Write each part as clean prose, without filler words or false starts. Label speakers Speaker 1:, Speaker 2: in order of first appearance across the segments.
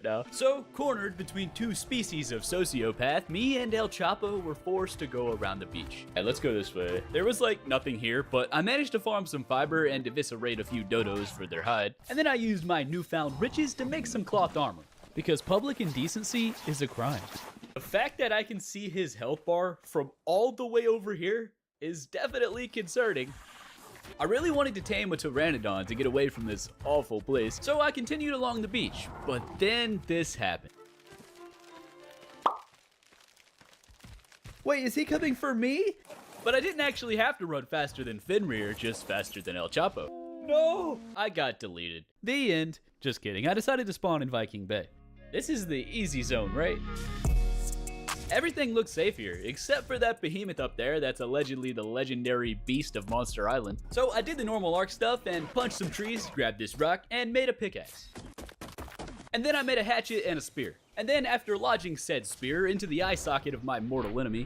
Speaker 1: now. So, cornered between two species of sociopath, me and El Chapo were forced to go around the beach. Hey, let's go this way. There was like nothing here, but I managed to farm some fiber and eviscerate a few dodos for their hide. And then I used my newfound riches to make some cloth armor, because public indecency is a crime. The fact that I can see his health bar from all the way over here is definitely concerning. I really wanted to tame a pteranodon to get away from this awful place, so I continued along the beach, but then this happened. Wait, is he coming for me? But I didn't actually have to run faster than Fenrir, just faster than El Chapo. No! I got deleted. The end. Just kidding, I decided to spawn in Viking Bay. This is the easy zone, right? Everything looks safe here, except for that behemoth up there that's allegedly the legendary beast of Monster Island. So I did the normal arc stuff and punched some trees, grabbed this rock, and made a pickaxe. And then I made a hatchet and a spear. And then after lodging said spear into the eye socket of my mortal enemy,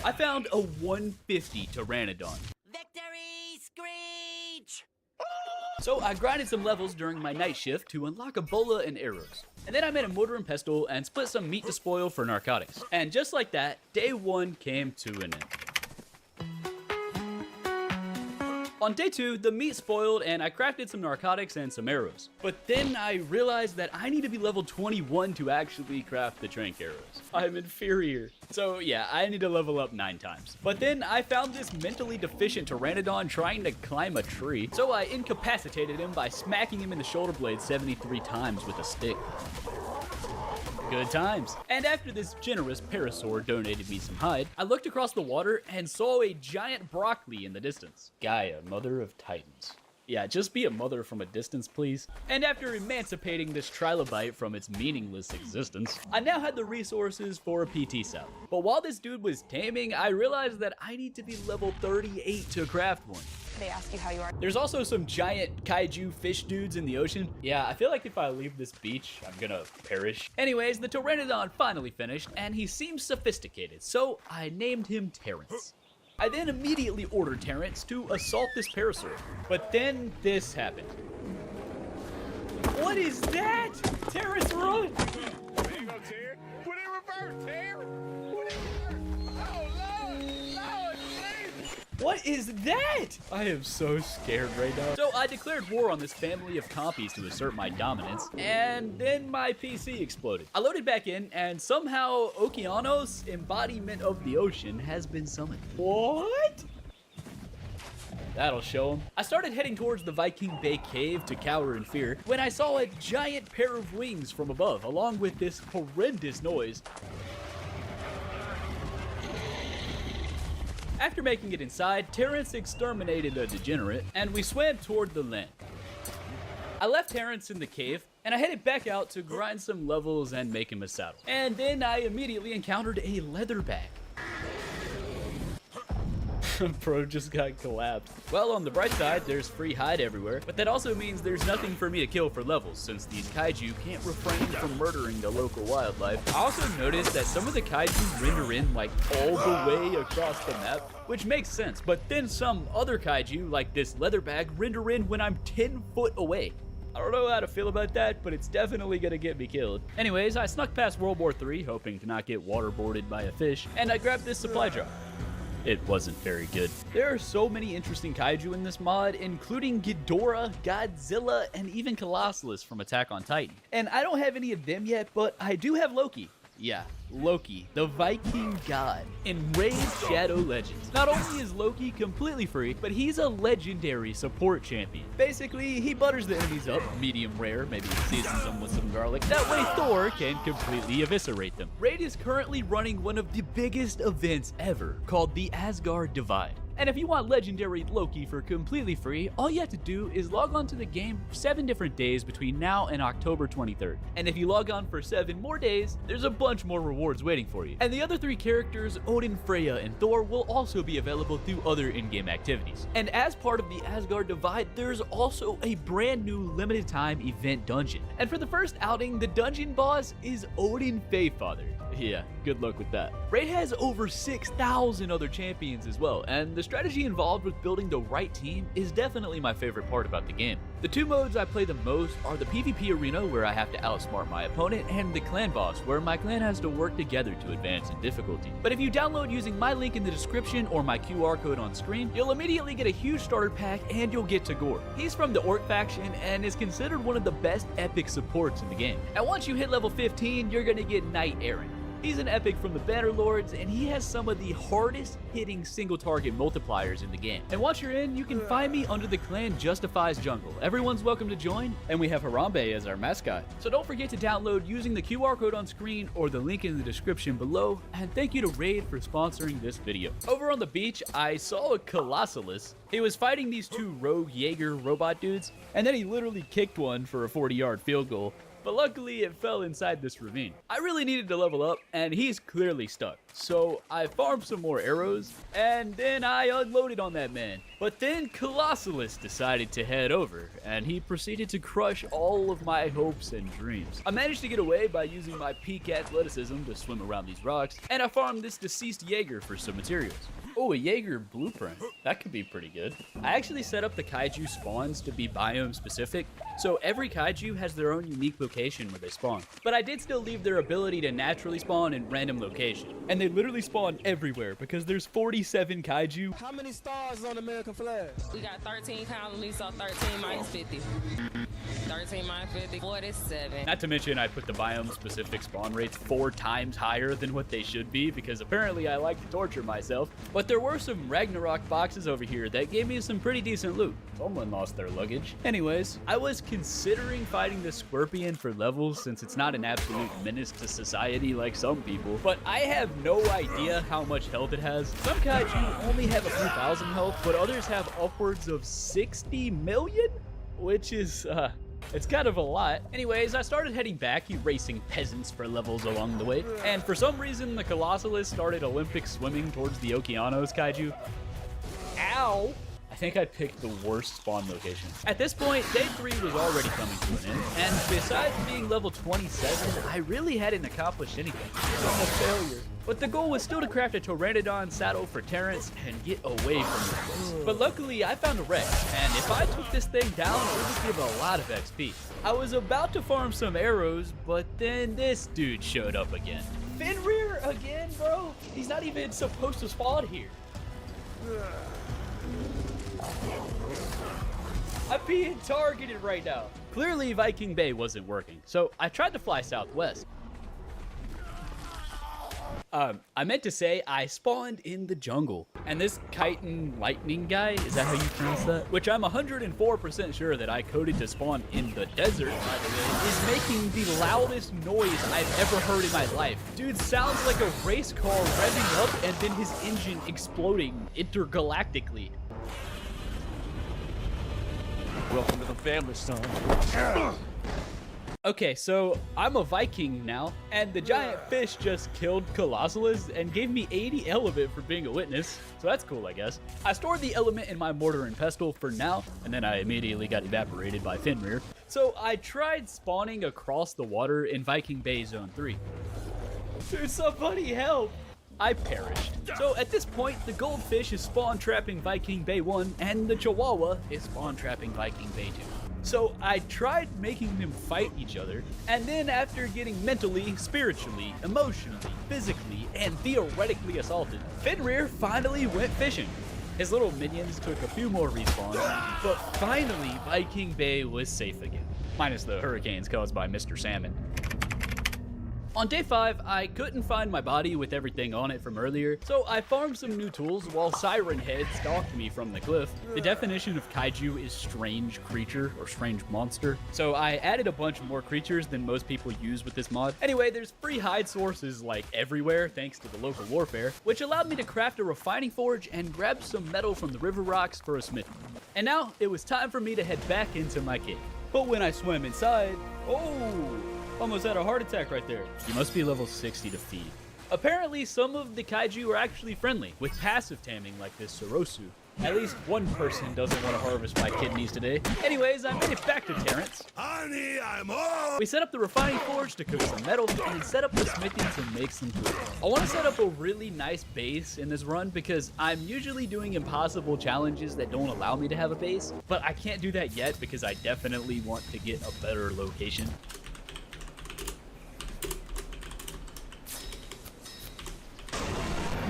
Speaker 1: I found a 150 pteranodon.
Speaker 2: Victory screech!
Speaker 1: So I grinded some levels during my night shift to unlock a bola and arrows. And then I made a mortar and pestle and split some meat to spoil for narcotics. And just like that, day one came to an end. On day 2, the meat spoiled and I crafted some narcotics and some arrows. But then I realized that I need to be level 21 to actually craft the trank arrows. I'm inferior. So yeah, I need to level up 9 times. But then I found this mentally deficient pteranodon trying to climb a tree. So I incapacitated him by smacking him in the shoulder blade 73 times with a stick. Good times. And after this generous parasaur donated me some hide, I looked across the water and saw a giant broccoli in the distance. Gaia, mother of titans. Yeah, just be a mother from a distance, please. And after emancipating this trilobite from its meaningless existence, I now had the resources for a PT cell. But while this dude was taming, I realized that I need to be level 38 to craft one.
Speaker 3: They ask you how you are.
Speaker 1: There's also some giant kaiju fish dudes in the ocean. Yeah, I feel like if I leave this beach, I'm gonna perish. Anyways, the pteranodon finally finished, and he seems sophisticated, so I named him Terrence. I then immediately ordered Terrence to assault this parasaur. But then this happened. What is that? Terrence, run!
Speaker 4: There you go, Terry. Put it in reverse, Terry. Put it in reverse. Oh, Lord. Lord, please.
Speaker 1: What is that? I am so scared right now. So I declared war on this family of compies to assert my dominance, and then my PC exploded. I loaded back in, and somehow Okeanos, embodiment of the ocean, has been summoned. What? That'll show him. I started heading towards the Viking Bay cave to cower in fear when I saw a giant pair of wings from above, along with this horrendous noise. After making it inside, Terrence exterminated the degenerate, and we swam toward the land. I left Terrence in the cave, and I headed back out to grind some levels and make him a saddle. And then I immediately encountered a leather bag. Bro just got collapsed. Well, on the bright side, there's free hide everywhere, but that also means there's nothing for me to kill for levels, since these kaiju can't refrain from murdering the local wildlife. I also noticed that some of the kaiju render in like all the way across the map, which makes sense, but then some other kaiju, like this leather bag, render in when I'm 10 foot away. I don't know how to feel about that, but it's definitely gonna get me killed. Anyways, I snuck past World War III, hoping to not get waterboarded by a fish, and I grabbed this supply drop. It wasn't very good. There are so many interesting kaiju in this mod, including Ghidorah, Godzilla, and even Colossus from Attack on Titan. And I don't have any of them yet, but I do have Loki. Yeah, Loki, the Viking god, in Raid's Shadow Legends. Not only is Loki completely free, but he's a legendary support champion. Basically, he butters the enemies up, medium rare, maybe seasons them with some garlic. That way Thor can completely eviscerate them. Raid is currently running one of the biggest events ever, called the Asgard Divide. And if you want legendary Loki for completely free, all you have to do is log on to the game 7 different days between now and October 23rd. And if you log on for 7 more days, there's a bunch more rewards waiting for you. And the other 3 characters, Odin, Freya, and Thor, will also be available through other in-game activities. And as part of the Asgard Divide, there's also a brand new limited time event dungeon. And for the first outing, the dungeon boss is Odin Feyfather. Yeah, good luck with that. Raid has over 6,000 other champions as well, and the strategy involved with building the right team is definitely my favorite part about the game. The two modes I play the most are the PvP arena, where I have to outsmart my opponent, and the clan boss, where my clan has to work together to advance in difficulty. But if you download using my link in the description or my QR code on screen, you'll immediately get a huge starter pack and you'll get Tagore. He's from the Orc faction and is considered one of the best epic supports in the game. And once you hit level 15, you're gonna get Knight Aaron. He's an epic from the Bannerlords, and he has some of the hardest hitting single target multipliers in the game. And once you're in, you can find me under the clan Justifies Jungle. Everyone's welcome to join, and we have Harambe as our mascot. So don't forget to download using the QR code on screen or the link in the description below, and thank you to Raid for sponsoring this video. Over on the beach, I saw a Colossalus. He was fighting these two rogue Jaeger robot dudes, and then he literally kicked one for a 40-yard field goal. But luckily it fell inside this ravine. I really needed to level up, and he's clearly stuck. So I farmed some more arrows, and then I unloaded on that man. But then Colossalus decided to head over, and he proceeded to crush all of my hopes and dreams. I managed to get away by using my peak athleticism to swim around these rocks, and I farmed this deceased Jaeger for some materials. Oh, a Jaeger blueprint. That could be pretty good. I actually set up the kaiju spawns to be biome specific, so every kaiju has their own unique location where they spawn. But I did still leave their ability to naturally spawn in random locations. And they literally spawn everywhere because there's 47 kaiju.
Speaker 3: How many stars on the American flag?
Speaker 5: We got 13 colonies, so 13 minus 50. 13 minus 50, 47.
Speaker 1: Not to mention I put the biome specific spawn rates 4 times higher than what they should be because apparently I like to torture myself. But there were some Ragnarok boxes over here that gave me some pretty decent loot. Someone lost their luggage. Anyways, I was considering fighting the Scorpion for levels since it's not an absolute menace to society like some people, but I have no idea how much health it has. Some kaiju only have a few thousand health, but others have upwards of 60 million, which is, it's kind of a lot. Anyways, I started heading back, erasing peasants for levels along the way. And for some reason, the Colossalus started Olympic swimming towards the Okeanos kaiju. Ow! I think I picked the worst spawn location. At this point, day 3 was already coming to an end, and besides being level 27, I really hadn't accomplished anything. I'm a failure. But the goal was still to craft a Pteranodon saddle for Terrence and get away from this place. But luckily, I found a wreck, and if I took this thing down, it would give a lot of XP. I was about to farm some arrows, but then this dude showed up again. Fenrir again, bro? He's not even supposed to spawn here. I'm being targeted right now. Clearly, Viking Bay wasn't working, so I tried to fly southwest. I meant to say I spawned in the jungle, and this chitin lightning guy, is that how you pronounce that? Which I'm 104% sure that I coded to spawn in the desert, by the way, is making the loudest noise I've ever heard in my life. Dude sounds like a race car revving up and then his engine exploding intergalactically.
Speaker 3: Welcome to the family, son.
Speaker 1: Okay, so I'm a Viking now, and the giant fish just killed Colossalus and gave me 80 element for being a witness, so that's cool, I guess. I stored the element in my mortar and pestle for now, and then I immediately got evaporated by Fenrir. So I tried spawning across the water in Viking Bay Zone 3. Dude, somebody help! I perished. So at this point, the goldfish is spawn trapping Viking Bay 1, and the Chihuahua is spawn trapping Viking Bay 2. So I tried making them fight each other, and then after getting mentally, spiritually, emotionally, physically, and theoretically assaulted, Fenrir finally went fishing. His little minions took a few more respawns, but finally Viking Bay was safe again. Minus the hurricanes caused by Mr. Salmon. On day 5, I couldn't find my body with everything on it from earlier, so I farmed some new tools while Siren Head stalked me from the cliff. The definition of kaiju is strange creature or strange monster, so I added a bunch more creatures than most people use with this mod. Anyway, there's free hide sources like everywhere thanks to the local warfare, which allowed me to craft a refining forge and grab some metal from the river rocks for a smith. And now it was time for me to head back into my cave. But when I swam inside, oh! Almost had a heart attack right there. You must be level 60 to feed. Apparently, some of the kaiju are actually friendly, with passive taming like this Sorosu. At least one person doesn't want to harvest my kidneys today. Anyways, I made it back to Terrence.
Speaker 4: Honey, I'm home.
Speaker 1: We set up the refining forge to cook some metal and set up the smithy to make some food. I want to set up a really nice base in this run because I'm usually doing impossible challenges that don't allow me to have a base, but I can't do that yet because I definitely want to get a better location.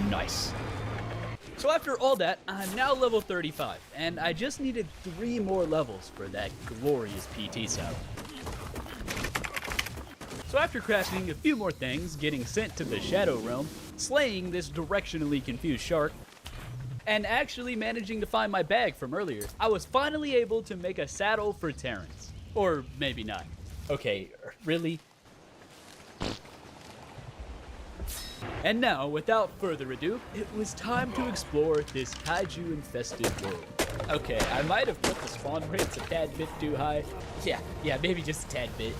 Speaker 1: Nice. So after all that, I'm now level 35, and I just needed 3 more levels for that glorious PT saddle. So after crafting a few more things, getting sent to the Shadow Realm, slaying this directionally confused shark, and actually managing to find my bag from earlier, I was finally able to make a saddle for Terrence. Or maybe not. Okay, really? And now, without further ado, it was time to explore this kaiju-infested world. Okay, I might have put the spawn rates a tad bit too high. Yeah, maybe just a tad bit.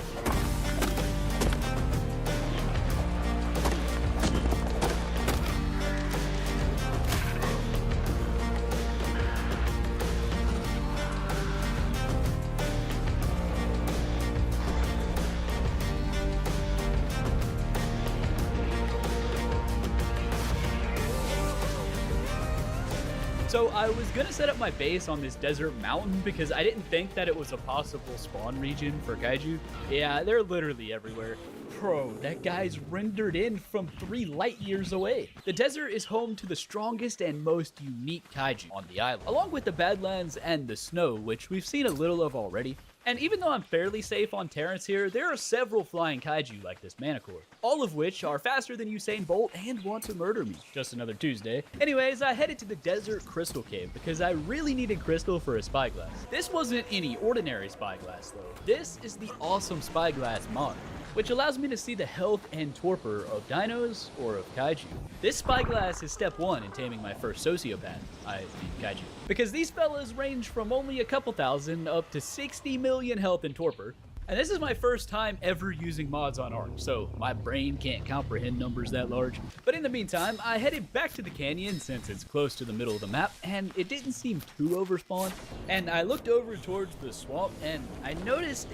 Speaker 1: So I was gonna set up my base on this desert mountain because I didn't think that it was a possible spawn region for kaiju. Yeah, they're literally everywhere. Bro, that guy's rendered in from 3 light years away. The desert is home to the strongest and most unique kaiju on the island, along with the Badlands and the snow, which we've seen a little of already. And even though I'm fairly safe on Terrence here, there are several flying kaiju like this Manticore, all of which are faster than Usain Bolt and want to murder me. Just another Tuesday. Anyways, I headed to the Desert Crystal Cave because I really needed crystal for a spyglass. This wasn't any ordinary spyglass though. This is the awesome spyglass mod, which allows me to see the health and torpor of dinos or of kaiju. This spyglass is step 1 in taming my first sociopath, I mean kaiju. Because these fellas range from only a couple thousand up to 60 million health and torpor. And this is my first time ever using mods on Ark, so my brain can't comprehend numbers that large. But in the meantime, I headed back to the canyon since it's close to the middle of the map, and it didn't seem too overspawned. And I looked over towards the swamp, and I noticed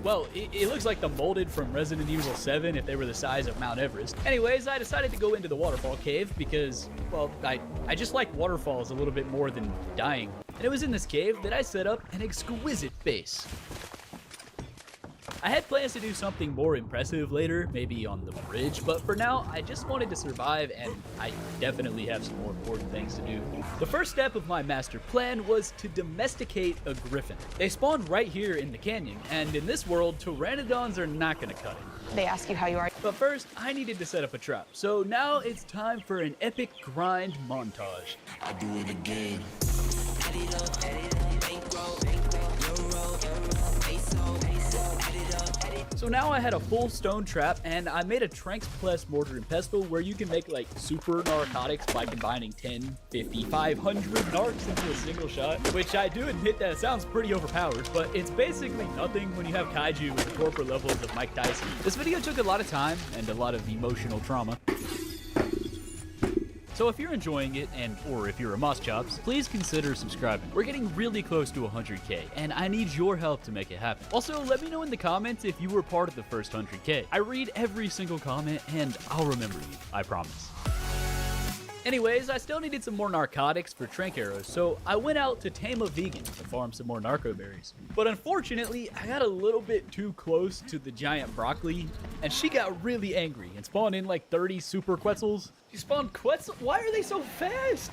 Speaker 1: well, it looks like the molded from Resident Evil 7 if they were the size of Mount Everest. Anyways, I decided to go into the waterfall cave because, well, I just like waterfalls a little bit more than dying. And it was in this cave that I set up an exquisite base. I had plans to do something more impressive later, maybe on the bridge, but for now, I just wanted to survive and I definitely have some more important things to do. The first step of my master plan was to domesticate a griffin. They spawn right here in the canyon, and in this world, pteranodons are not gonna cut it.
Speaker 6: They ask you how you are.
Speaker 1: But first, I needed to set up a trap, so now it's time for an epic grind montage.
Speaker 4: I do it again.
Speaker 1: So now I had a full stone trap, and I made a Tranks Plus mortar and pestle where you can make like super narcotics by combining 10, 50, 500 narcs into a single shot, which I do admit that sounds pretty overpowered, but it's basically nothing when you have kaiju with the torpor levels of Mike Tyson. This video took a lot of time and a lot of emotional trauma. So if you're enjoying it, or if you're a Moss Chops, please consider subscribing. We're getting really close to 100k, and I need your help to make it happen. Also, let me know in the comments if you were part of the first 100k. I read every single comment, and I'll remember you, I promise. Anyways, I still needed some more narcotics for trank arrows, so I went out to tame a vegan to farm some more narco berries. But unfortunately, I got a little bit too close to the giant broccoli, and she got really angry and spawned in like 30 super Quetzals. She spawned Quetzal? Why are they so fast?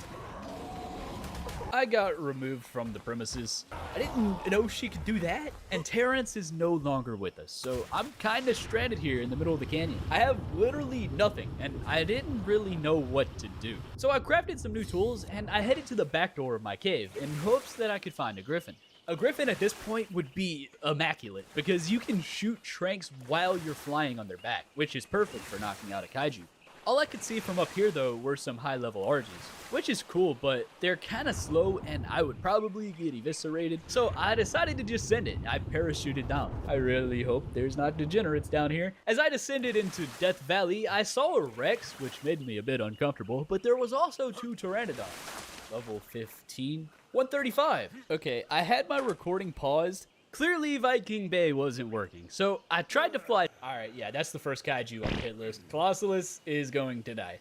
Speaker 1: I got removed from the premises. I didn't know she could do that. And Terrence is no longer with us, so I'm kind of stranded here in the middle of the canyon. I have literally nothing, and I didn't really know what to do. So I crafted some new tools, and I headed to the back door of my cave in hopes that I could find a griffin. A griffin at this point would be immaculate, because you can shoot tranks while you're flying on their back, which is perfect for knocking out a kaiju. All I could see from up here though were some high level RGs, which is cool, but they're kind of slow and I would probably get eviscerated. So I decided to just send it. I parachuted down. I really hope there's not degenerates down here. As I descended into Death Valley, I saw a Rex, which made me a bit uncomfortable, but there was also 2 pteranodons. level 15. 135. Okay, I had my recording paused. Clearly, Viking Bay wasn't working, so I tried to fly. All right, yeah, that's the first kaiju on the hit list. Colossalus is going to die.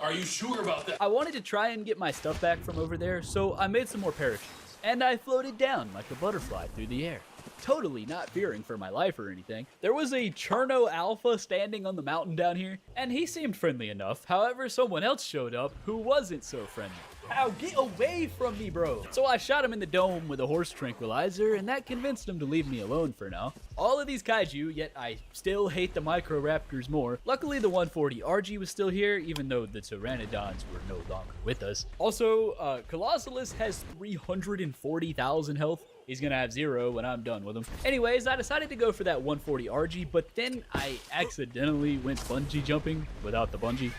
Speaker 3: Are you sure about that?
Speaker 1: I wanted to try and get my stuff back from over there, so I made some more parachutes. And I floated down like a butterfly through the air. Totally not fearing for my life or anything. There was a Cherno Alpha standing on the mountain down here, and he seemed friendly enough. However, someone else showed up who wasn't so friendly. Ow, get away from me, bro. So I shot him in the dome with a horse tranquilizer, and that convinced him to leave me alone for now. All of these kaiju, yet I still hate the Microraptors more. Luckily, the 140 RG was still here, even though the Pteranodons were no longer with us. Also, Colossalus has 340,000 health. He's gonna have 0 when I'm done with him. Anyways, I decided to go for that 140 RG, but then I accidentally went bungee jumping without the bungee.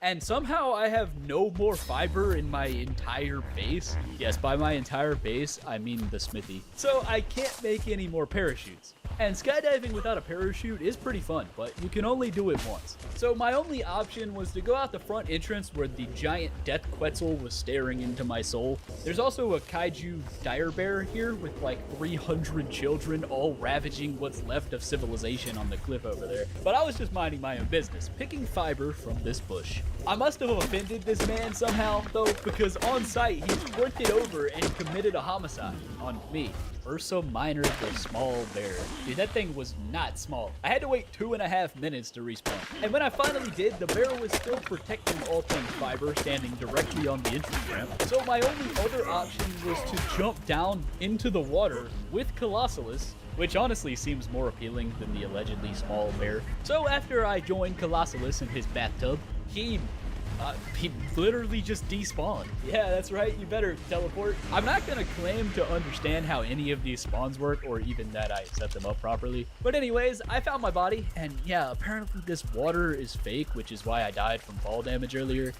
Speaker 1: And somehow I have no more fiber in my entire base. Yes, by my entire base, I mean the smithy. So I can't make any more parachutes. And skydiving without a parachute is pretty fun, but you can only do it once. So my only option was to go out the front entrance where the giant death Quetzal was staring into my soul. There's also a kaiju dire bear here with like 300 children all ravaging what's left of civilization on the cliff over there. But I was just minding my own business, picking fiber from this bush. I must have offended this man somehow, though, because on sight he sprinted over and committed a homicide on me. Ursa Minor the small bear. Dude, that thing was not small. I had to wait 2.5 minutes to respawn. And when I finally did, the bear was still protecting all things fiber, standing directly on the entrance ramp. So my only other option was to jump down into the water with Colossalus, which honestly seems more appealing than the allegedly small bear. So after I joined Colossalus in his bathtub, he literally just despawned. Yeah, that's right, you better teleport. I'm not gonna claim to understand how any of these spawns work or even that I set them up properly. But anyways, I found my body, and yeah, apparently this water is fake, which is why I died from fall damage earlier.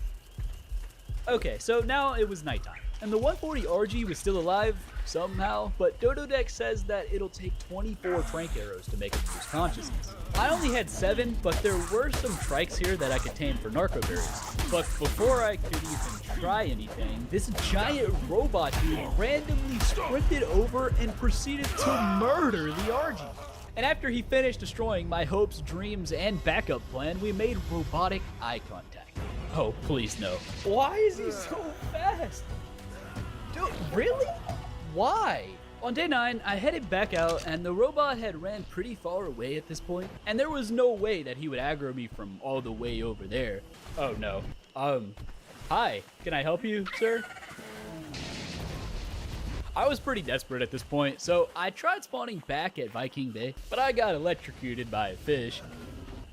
Speaker 1: Okay, so now it was nighttime, and the 140 RG was still alive somehow, but Dododex says that it'll take 24 trank arrows to make him lose consciousness. I only had 7, but there were some trikes here that I could tame for narco berries. But before I could even try anything, this giant robot dude randomly sprinted over and proceeded to murder the RG. And after he finished destroying my hopes, dreams, and backup plan, we made robotic eye contact. Oh, please no. Why is he so fast? Dude, really? Why? On day 9, I headed back out, and the robot had ran pretty far away at this point, and there was no way that he would aggro me from all the way over there. Oh no. Hi, can I help you, sir? I was pretty desperate at this point, so I tried spawning back at Viking Bay, but I got electrocuted by a fish.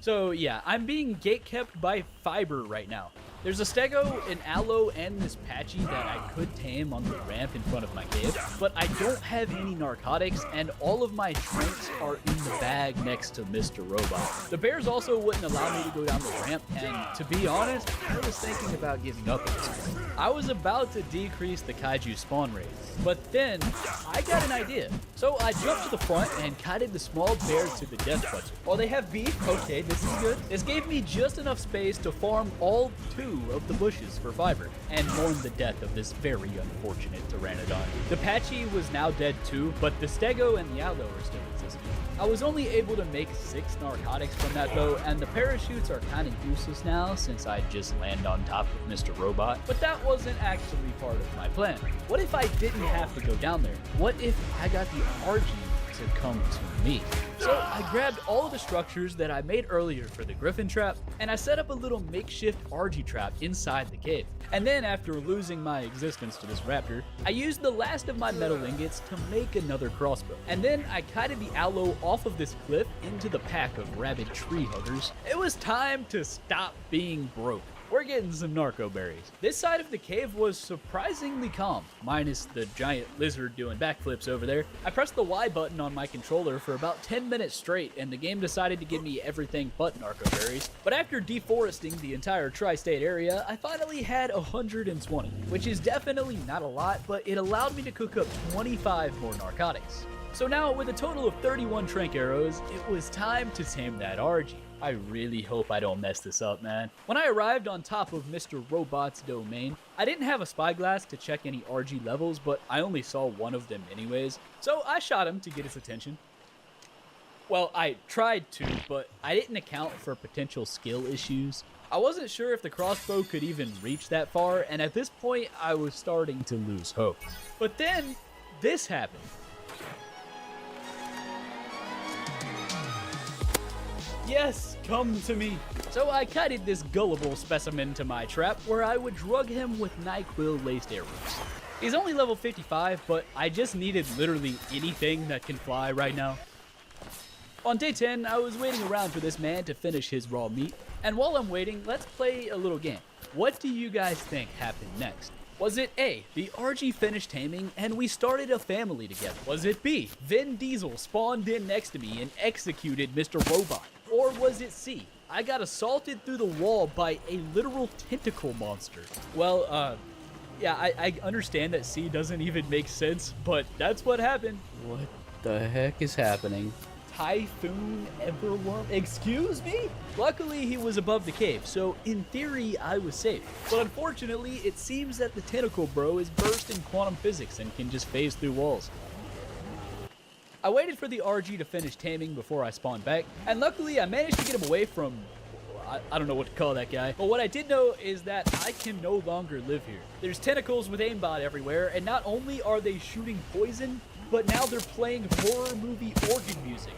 Speaker 1: So yeah, I'm being gatekept by fiber right now. There's a stego, an aloe, and this patchy that I could tame on the ramp in front of my cave, but I don't have any narcotics, and all of my tranks are in the bag next to Mr. Robot. The bears also wouldn't allow me to go down the ramp, and to be honest, I was thinking about giving up at this point. I was about to decrease the kaiju spawn rate, but then I got an idea. So I jumped to the front and kited the small bear to the death Quetzal. While they have beef, okay, this is good. This gave me just enough space to farm all 2 of the bushes for fiber and mourn the death of this very unfortunate Pteranodon. The patchy was now dead too, but the stego and the aloe are still existing. I was only able to make 6 narcotics from that though, and the parachutes are kind of useless now since I just land on top of Mr. Robot, but that wasn't actually part of my plan. What if I didn't have to go down there? What if I got the RG to come to me? So I grabbed all of the structures that I made earlier for the griffin trap, and I set up a little makeshift RG trap inside the cave. And then after losing my existence to this raptor, I used the last of my metal ingots to make another crossbow. And then I kited the aloe off of this cliff into the pack of rabid tree huggers. It was time to stop being broke. We're getting some narco berries. This side of the cave was surprisingly calm, minus the giant lizard doing backflips over there. I pressed the Y button on my controller for about 10 minutes straight, and the game decided to give me everything but narco berries. But after deforesting the entire tri-state area, I finally had 120, which is definitely not a lot, but it allowed me to cook up 25 more narcotics. So now, with a total of 31 trank arrows, it was time to tame that RG. I really hope I don't mess this up, man. When I arrived on top of Mr. Robot's domain, I didn't have a spyglass to check any RG levels, but I only saw one of them anyways, so I shot him to get his attention. Well, I tried to, but I didn't account for potential skill issues. I wasn't sure if the crossbow could even reach that far, and at this point, I was starting to lose hope. But then, this happened. Yes, come to me. So I kited this gullible specimen to my trap where I would drug him with NyQuil laced arrows. He's only level 55, but I just needed literally anything that can fly right now. On day 10, I was waiting around for this man to finish his raw meat, and while I'm waiting, let's play a little game. What do you guys think happened next? Was it A, the RG finished taming and we started a family together? Was it B, Vin Diesel spawned in next to me and executed Mr. Robot? Or was it C, I got assaulted through the wall by a literal tentacle monster? Well, yeah, I understand that C doesn't even make sense, but that's what happened. What the heck is happening? Typhoon Everworm? Excuse me? Luckily, he was above the cave, so in theory, I was safe. But unfortunately, it seems that the tentacle bro is versed in quantum physics and can just phase through walls. I waited for the RG to finish taming before I spawned back, and luckily I managed to get him away from, I don't know what to call that guy, but what I did know is that I can no longer live here. There's tentacles with aimbot everywhere, and not only are they shooting poison, but now they're playing horror movie organ music.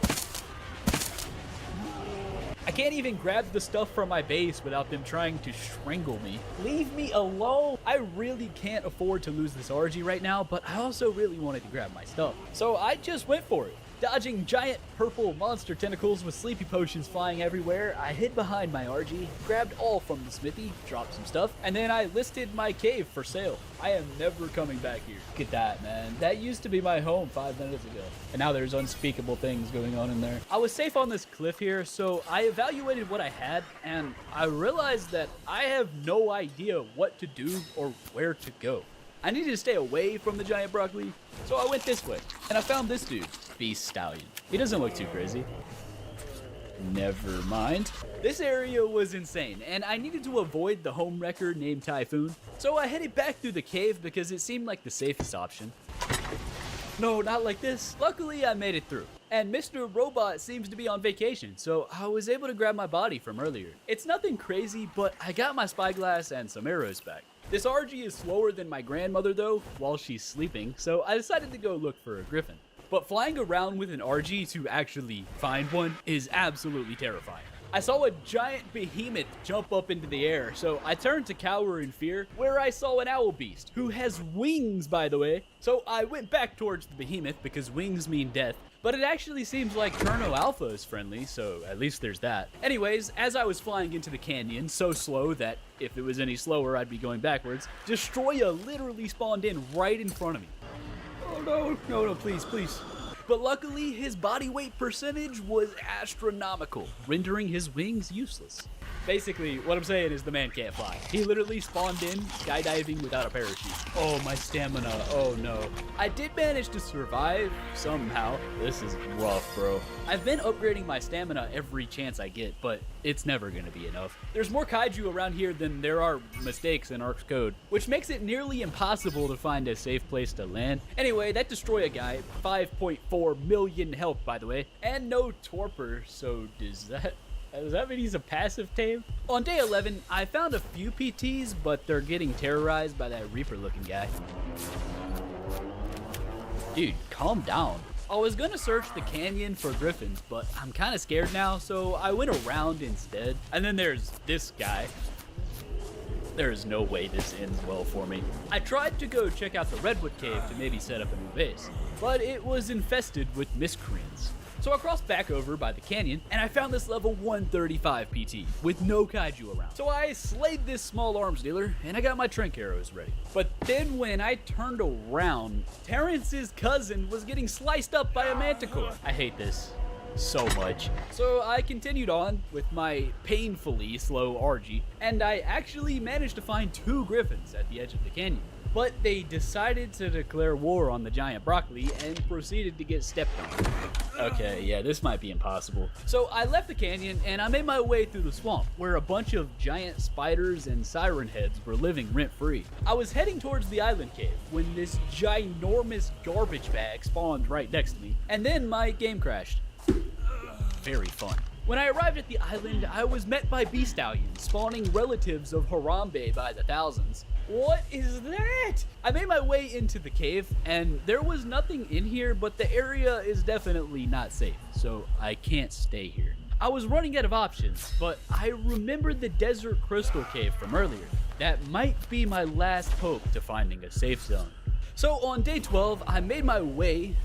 Speaker 1: I can't even grab the stuff from my base without them trying to strangle me. Leave me alone! I really can't afford to lose this RG right now, but I also really wanted to grab my stuff. So I just went for it. Dodging giant purple monster tentacles with sleepy potions flying everywhere, I hid behind my RG, grabbed all from the smithy, dropped some stuff, and then I listed my cave for sale. I am never coming back here. Look at that, man. That used to be my home 5 minutes ago, and now there's unspeakable things going on in there. I was safe on this cliff here, so I evaluated what I had, and I realized that I have no idea what to do or where to go. I needed to stay away from the giant broccoli, so I went this way, and I found this dude, Beast Stallion. He doesn't look too crazy. Never mind. This area was insane, and I needed to avoid the home wrecker named Typhoon, so I headed back through the cave because it seemed like the safest option. No, not like this. Luckily, I made it through. And Mr. Robot seems to be on vacation, so I was able to grab my body from earlier. It's nothing crazy, but I got my spyglass and some arrows back. This RG is slower than my grandmother though, while she's sleeping, so I decided to go look for a griffin. But flying around with an RG to actually find one is absolutely terrifying. I saw a giant behemoth jump up into the air, so I turned to cower in fear, where I saw an owl beast, who has wings by the way. So I went back towards the behemoth because wings mean death, but it actually seems like Colonel Alpha is friendly, so at least there's that. Anyways, as I was flying into the canyon, so slow that if it was any slower I'd be going backwards, Destroya literally spawned in right in front of me. Oh no, please. But luckily, his body weight percentage was astronomical, rendering his wings useless. Basically, what I'm saying is the man can't fly. He literally spawned in skydiving without a parachute. Oh, my stamina. Oh, no. I did manage to survive somehow. This is rough, bro. I've been upgrading my stamina every chance I get, but it's never going to be enough. There's more kaiju around here than there are mistakes in Ark's code, which makes it nearly impossible to find a safe place to land. Anyway, that Destroya guy, 5.4 million health, by the way, and no torpor, so does that mean he's a passive tame? On day 11, I found a few PTs, but they're getting terrorized by that Reaper-looking guy. Dude, calm down. I was gonna search the canyon for griffins, but I'm kinda scared now, so I went around instead. And then there's this guy. There is no way this ends well for me. I tried to go check out the Redwood Cave to maybe set up a new base, but it was infested with miscreants. So I crossed back over by the canyon, and I found this level 135 PT with no kaiju around. So I slayed this small arms dealer, and I got my trank arrows ready. But then when I turned around, Terrence's cousin was getting sliced up by a manticore. I hate this so much. So I continued on with my painfully slow RG, and I actually managed to find 2 griffins at the edge of the canyon. But they decided to declare war on the giant broccoli and proceeded to get stepped on. Okay, yeah, this might be impossible. So I left the canyon and I made my way through the swamp where a bunch of giant spiders and siren heads were living rent-free. I was heading towards the island cave when this ginormous garbage bag spawned right next to me, and then my game crashed. Very fun. When I arrived at the island, I was met by bee stallions spawning relatives of Harambe by the thousands. What is that? I made my way into the cave, and there was nothing in here, but the area is definitely not safe, so I can't stay here. I was running out of options, but I remembered the desert crystal cave from earlier. That might be my last hope to finding a safe zone. So on day 12, I made my way,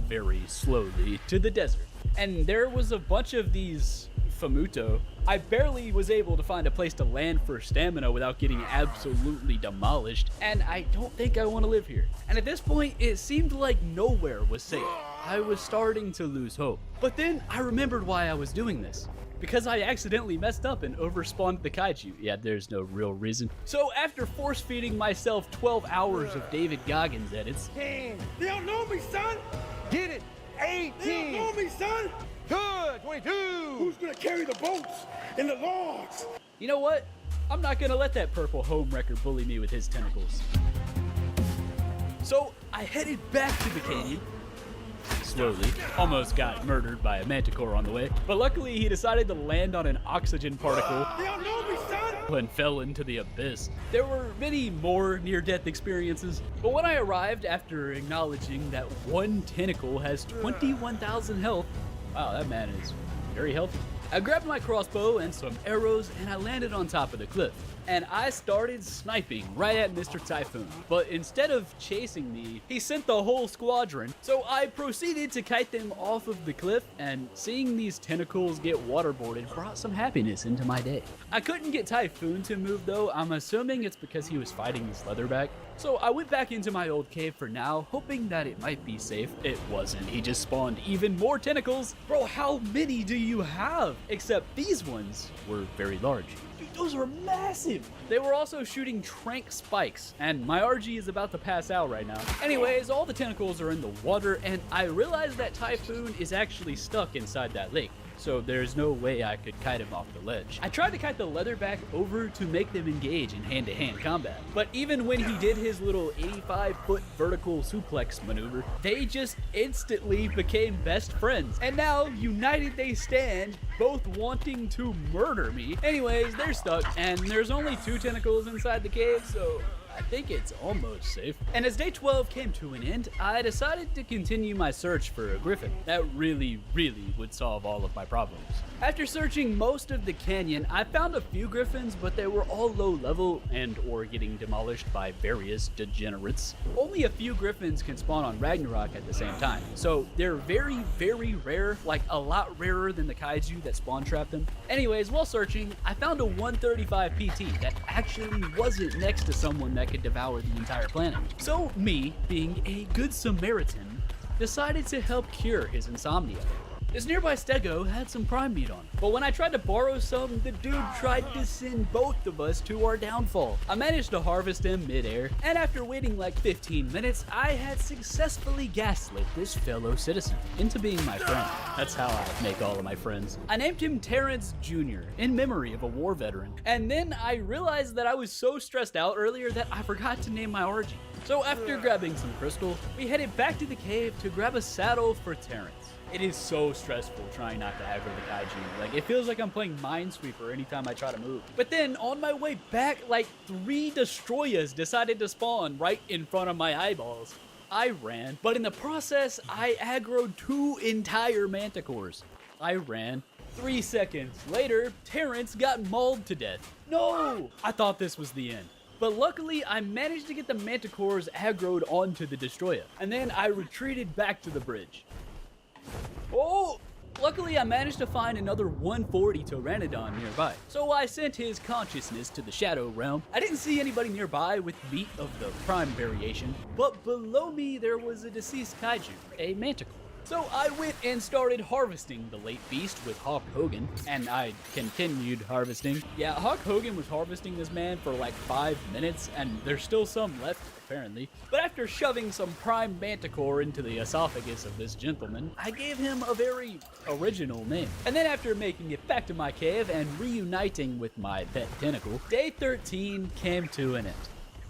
Speaker 1: very slowly, to the desert, and there was a bunch of these Famuto. I barely was able to find a place to land for stamina without getting absolutely demolished, and I don't think I want to live here. And at this point, it seemed like nowhere was safe. I was starting to lose hope. But then I remembered why I was doing this. Because I accidentally messed up and overspawned the kaiju. Yeah, there's no real reason. So after force feeding myself 12 hours of David Goggins edits,
Speaker 4: 10. They don't know me, son.
Speaker 3: Get it! 18!
Speaker 4: They don't know me, son.
Speaker 3: Good! 22!
Speaker 4: Who's gonna carry the boats and the logs?
Speaker 1: you know what? I'm not gonna let that purple homewrecker bully me with his tentacles. So I headed back to the canyon. Slowly, almost got murdered by a manticore on the way, but luckily he decided to land on an oxygen particle
Speaker 4: They don't know me, son.
Speaker 1: and fell into the abyss. There were many more near-death experiences, but when I arrived after acknowledging that one tentacle has 21,000 health, wow, that man is very healthy. I grabbed my crossbow and some arrows and I landed on top of the cliff. And I started sniping right at Mr. Typhoon. But instead of chasing me, he sent the whole squadron. So I proceeded to kite them off of the cliff, and seeing these tentacles get waterboarded brought some happiness into my day. I couldn't get Typhoon to move though. I'm assuming it's because he was fighting this leatherback. So I went back into my old cave for now, hoping that it might be safe. It wasn't. He just spawned even more tentacles. Bro, how many do you have? Except these ones were very large. Dude, those are massive. They were also shooting trank spikes, and my RG is about to pass out right now. Anyways, all the tentacles are in the water, and I realized that Typhoon is actually stuck inside that lake. So there's no way I could kite him off the ledge. I tried to kite the leatherback over to make them engage in hand-to-hand combat, but even when he did his little 85-foot vertical suplex maneuver, they just instantly became best friends. And now, united they stand, both wanting to murder me. Anyways, they're stuck, and there's only 2 tentacles inside the cave, so I think it's almost safe. And as day 12 came to an end, I decided to continue my search for a griffin. That really would solve all of my problems. After searching most of the canyon, I found a few griffins, but they were all low level and or getting demolished by various degenerates. Only a few griffins can spawn on Ragnarok at the same time, so they're very rare, like a lot rarer than the kaiju that spawn trap them. Anyways, while searching, I found a 135 PT that actually wasn't next to someone that could devour the entire planet. So me, being a good Samaritan, decided to help cure his insomnia. This nearby stego had some prime meat on, but when I tried to borrow some, the dude tried to send both of us to our downfall. I managed to harvest him mid-air, and after waiting like 15 minutes, I had successfully gaslit this fellow citizen into being my friend. That's how I make all of my friends. I named him Terrence Jr. in memory of a war veteran, and then I realized that I was so stressed out earlier that I forgot to name my RG. So after grabbing some crystal, we headed back to the cave to grab a saddle for Terrence. It is so stressful trying not to aggro the kaiju. Like, it feels like I'm playing Minesweeper anytime I try to move. But then, on my way back, like 3 destroyers decided to spawn right in front of my eyeballs. I ran, but in the process, I aggroed 2 entire manticores. I ran. 3 seconds later, Terrence got mauled to death. No! I thought this was the end. But luckily, I managed to get the manticores aggroed onto the destroyer. And then I retreated back to the bridge. Oh! Luckily, I managed to find another 140 Pteranodon nearby, so I sent his consciousness to the Shadow Realm. I didn't see anybody nearby with meat of the prime variation, but below me there was a deceased kaiju, a manticore. So I went and started harvesting the late beast with Hulk Hogan, and I continued harvesting. Yeah, Hulk Hogan was harvesting this man for like 5 minutes, and there's still some left, apparently. But after shoving some prime manticore into the esophagus of this gentleman, I gave him a very original name. And then after making it back to my cave and reuniting with my pet tentacle, day 13 came to an end.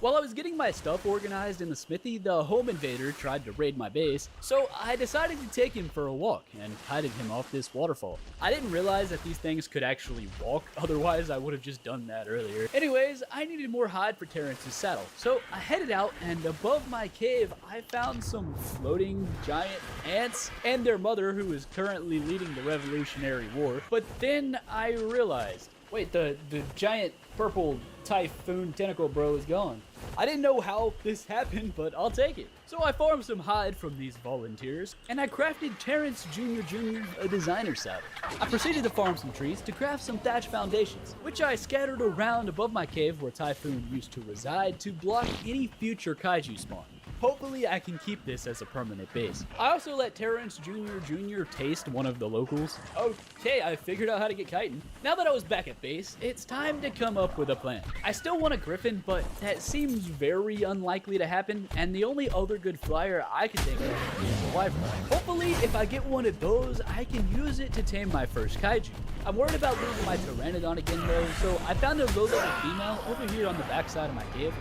Speaker 1: While I was getting my stuff organized in the smithy, the home invader tried to raid my base, so I decided to take him for a walk and kited him off this waterfall. I didn't realize that these things could actually walk, otherwise I would have just done that earlier. Anyways, I needed more hide for Terrence's saddle, so I headed out, and above my cave I found some floating giant ants and their mother, who is currently leading the Revolutionary War. But then I realized, wait, the giant purple typhoon tentacle bro is gone. I didn't know how this happened, but I'll take it. So I farmed some hide from these volunteers, and I crafted Terrence Jr. a designer saddle. I proceeded to farm some trees to craft some thatch foundations, which I scattered around above my cave where Typhoon used to reside to block any future kaiju spawn. Hopefully I can keep this as a permanent base. I also let Terrence Jr. taste one of the locals. Okay, I figured out how to get chitin. Now that I was back at base, it's time to come up with a plan. I still want a griffin, but that seems very unlikely to happen, and the only other good flyer I could think of is the wyvern. Hopefully, if I get one of those, I can use it to tame my first kaiju. I'm worried about losing my pteranodon again though, so I found a low-level female over here on the backside of my cave,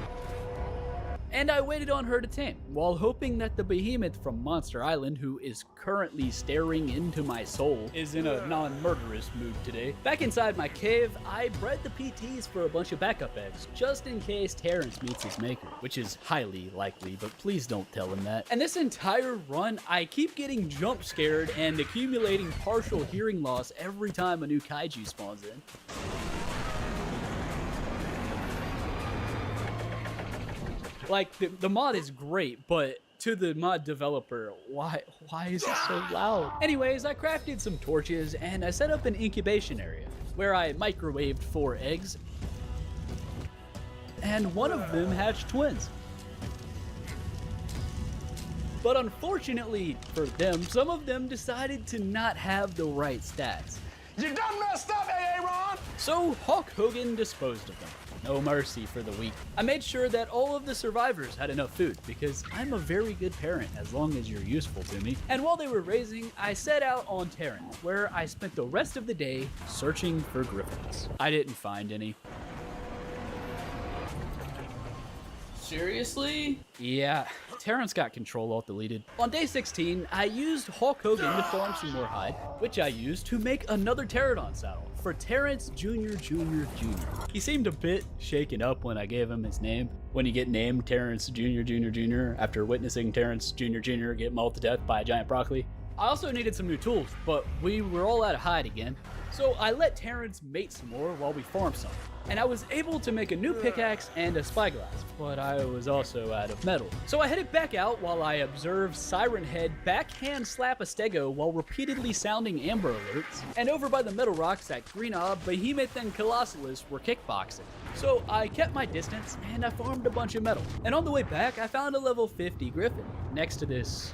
Speaker 1: and I waited on her to tame, while hoping that the behemoth from Monster Island, who is currently staring into my soul, is in a non-murderous mood today. Back inside my cave, I bred the PTs for a bunch of backup eggs, just in case Terrence meets his maker, which is highly likely, but please don't tell him that. And this entire run, I keep getting jump scared and accumulating partial hearing loss every time a new kaiju spawns in. Like, the mod is great, but to the mod developer, why is it so loud? Anyways, I crafted some torches, and I set up an incubation area, where I microwaved 4 eggs, and one of them hatched twins. But unfortunately for them, some of them decided to not have the right stats.
Speaker 4: You done messed up, Aaron!
Speaker 1: So Hulk Hogan disposed of them. No mercy for the weak. I made sure that all of the survivors had enough food, because I'm a very good parent as long as you're useful to me. And while they were raising, I set out on Terran, where I spent the rest of the day searching for griffins. I didn't find any. Seriously? Yeah, Terrence got Control Alt deleted. On day 16, I used Hulk Hogan to farm some more hide, which I used to make another Pterodon saddle for Terrence Jr. He seemed a bit shaken up when I gave him his name. When you get named Terrence Jr. after witnessing Terrence Jr. get mauled to death by a giant broccoli. I also needed some new tools, but we were all out of hide again. So I let Terrence mate some more while we farmed some. And I was able to make a new pickaxe and a spyglass, but I was also out of metal. So I headed back out while I observed Siren Head backhand slap a stego while repeatedly sounding Amber Alerts. And over by the metal rocks at Green Ob, Behemoth and Colossalus were kickboxing. So I kept my distance and I farmed a bunch of metal. And on the way back, I found a level 50 griffin next to this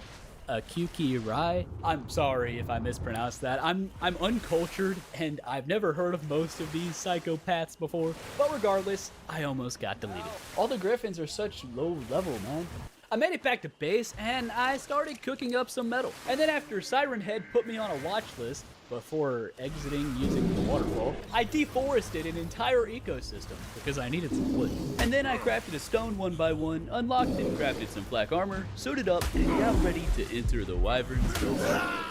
Speaker 1: Kuki Rai. I'm sorry if I mispronounced that. I'm uncultured and I've never heard of most of these psychopaths before. But regardless, I almost got deleted. All the griffins are such low level, man. I made it back to base and I started cooking up some metal. And then after Siren Head put me on a watch list before exiting using the waterfall, I deforested an entire ecosystem because I needed some wood. And then I crafted a stone 1x1, unlocked and crafted some black armor, suited up, and got ready to enter the wyvern's cove.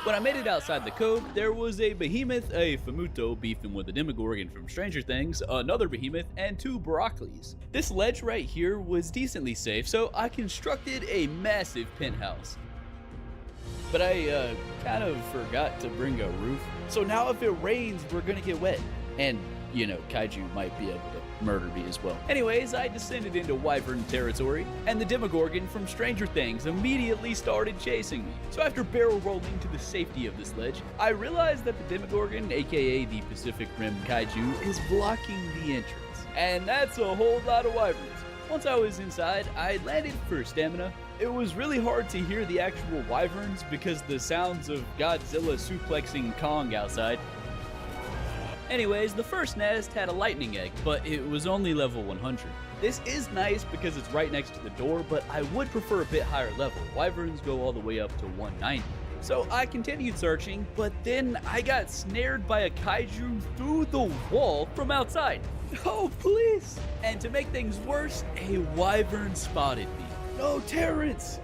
Speaker 1: When I made it outside the cove, there was a behemoth, a Famuto beefing with a demogorgon from Stranger Things, another behemoth, and 2 broccolis. This ledge right here was decently safe, so I constructed a massive penthouse. But I kind of forgot to bring a roof. So now if it rains, we're gonna get wet. And, you know, kaiju might be able to murder me as well. Anyways, I descended into wyvern territory, and the demogorgon from Stranger Things immediately started chasing me. So after barrel rolling to the safety of this ledge, I realized that the demogorgon, aka the Pacific Rim kaiju, is blocking the entrance. And that's a whole lot of wyverns. Once I was inside, I landed for stamina, It was really hard to hear the actual wyverns because the sounds of Godzilla suplexing Kong outside. Anyways, the first nest had a lightning egg, but it was only level 100. This is nice because it's right next to the door, but I would prefer a bit higher level. Wyverns go all the way up to 190. So I continued searching, but then I got snared by a kaiju through the wall from outside. Oh, please! And to make things worse, a wyvern spotted me. No, Terrence!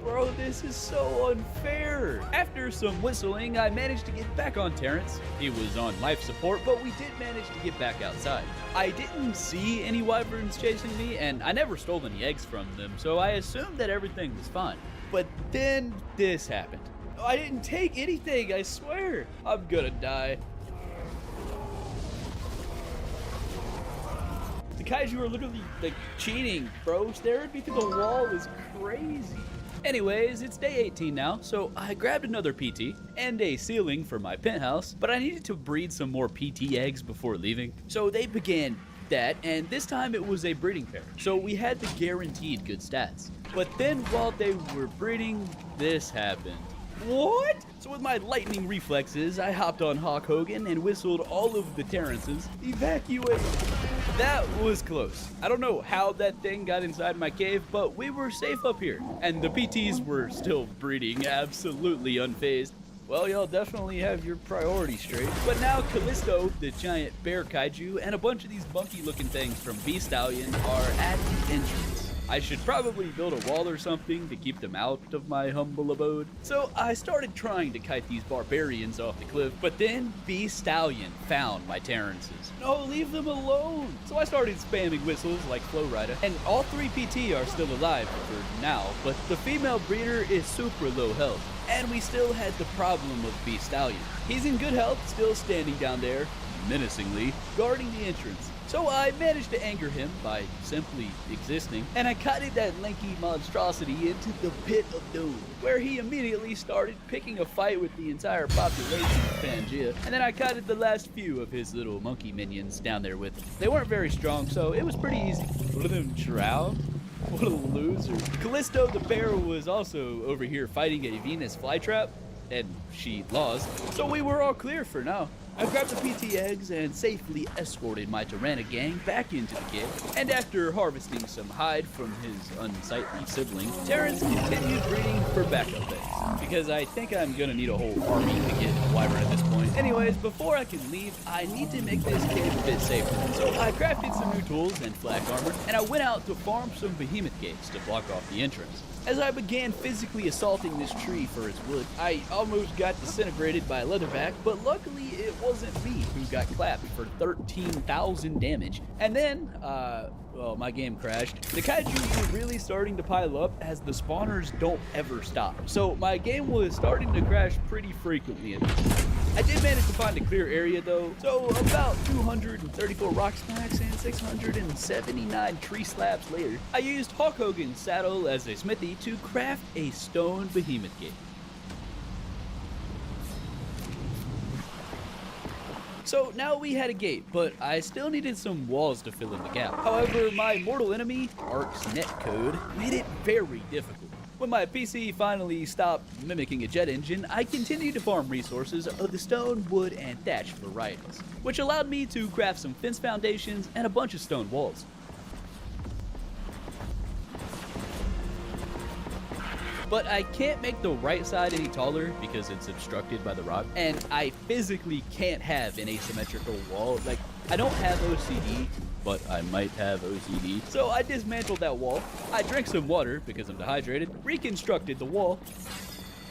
Speaker 1: Bro, this is so unfair. After some whistling, I managed to get back on Terrence. He was on life support, but we did manage to get back outside. I didn't see any wyverns chasing me, and I never stole any eggs from them, so I assumed that everything was fine. But then this happened. I didn't take anything, I swear. I'm gonna die. The kaiju are literally, like, cheating, bro. Staring me through the wall is crazy. Anyways, it's day 18 now, so I grabbed another PT and a ceiling for my penthouse, but I needed to breed some more PT eggs before leaving. So they began that, and this time it was a breeding pair. So we had the guaranteed good stats. But then while they were breeding, this happened. What? So with my lightning reflexes, I hopped on Hawk Hogan and whistled all of the Terrences. Evacuate. That was close. I don't know how that thing got inside my cave, but we were safe up here. And the PTs were still breeding, absolutely unfazed. Well, y'all definitely have your priorities straight. But now Callisto, the giant bear kaiju, and a bunch of these monkey-looking things from Stallion are at the entrance. I should probably build a wall or something to keep them out of my humble abode. So I started trying to kite these barbarians off the cliff, but then Stallion found my Terrences. No, leave them alone! So I started spamming whistles like Flowrider, and all 3 PT are still alive for now, but the female breeder is super low health. And we still had the problem of Stallion. He's in good health, still standing down there, menacingly, guarding the entrance. So I managed to anger him by simply existing, and I kited that lanky monstrosity into the pit of doom, where he immediately started picking a fight with the entire population of Pangea, and then I kited the last few of his little monkey minions down there with him. They weren't very strong, so it was pretty easy. One of them drowned? What a loser. Callisto the bear was also over here fighting a Venus flytrap, and she lost, so we were all clear for now. I grabbed the PT eggs and safely escorted my Tyranna gang back into the cave, and after harvesting some hide from his unsightly sibling, Terrence continued breeding for backup eggs, because I think I'm gonna need a whole army to get a wyvern at this point. Anyways, before I can leave, I need to make this cave a bit safer, so I crafted some new tools and flak armor, and I went out to farm some behemoth gates to block off the entrance. As I began physically assaulting this tree for its wood, I almost got disintegrated by a leatherback, but luckily it wasn't me who got clapped for 13,000 damage. And then, well, my game crashed. The kaiju were really starting to pile up as the spawners don't ever stop. So my game was starting to crash pretty frequently. I did manage to find a clear area though, so about 234 rock smacks and 679 tree slabs later, I used Hawk Hogan's saddle as a smithy to craft a stone behemoth gate. So now we had a gate, but I still needed some walls to fill in the gap. However, my mortal enemy, Ark's netcode, made it very difficult. When my PC finally stopped mimicking a jet engine, I continued to farm resources of the stone, wood, and thatch varieties, which allowed me to craft some fence foundations and a bunch of stone walls. But I can't make the right side any taller because it's obstructed by the rock, and I physically can't have an asymmetrical wall. Like, I don't have OCD, but I might have OCD. So I dismantled that wall. I drank some water because I'm dehydrated, reconstructed the wall,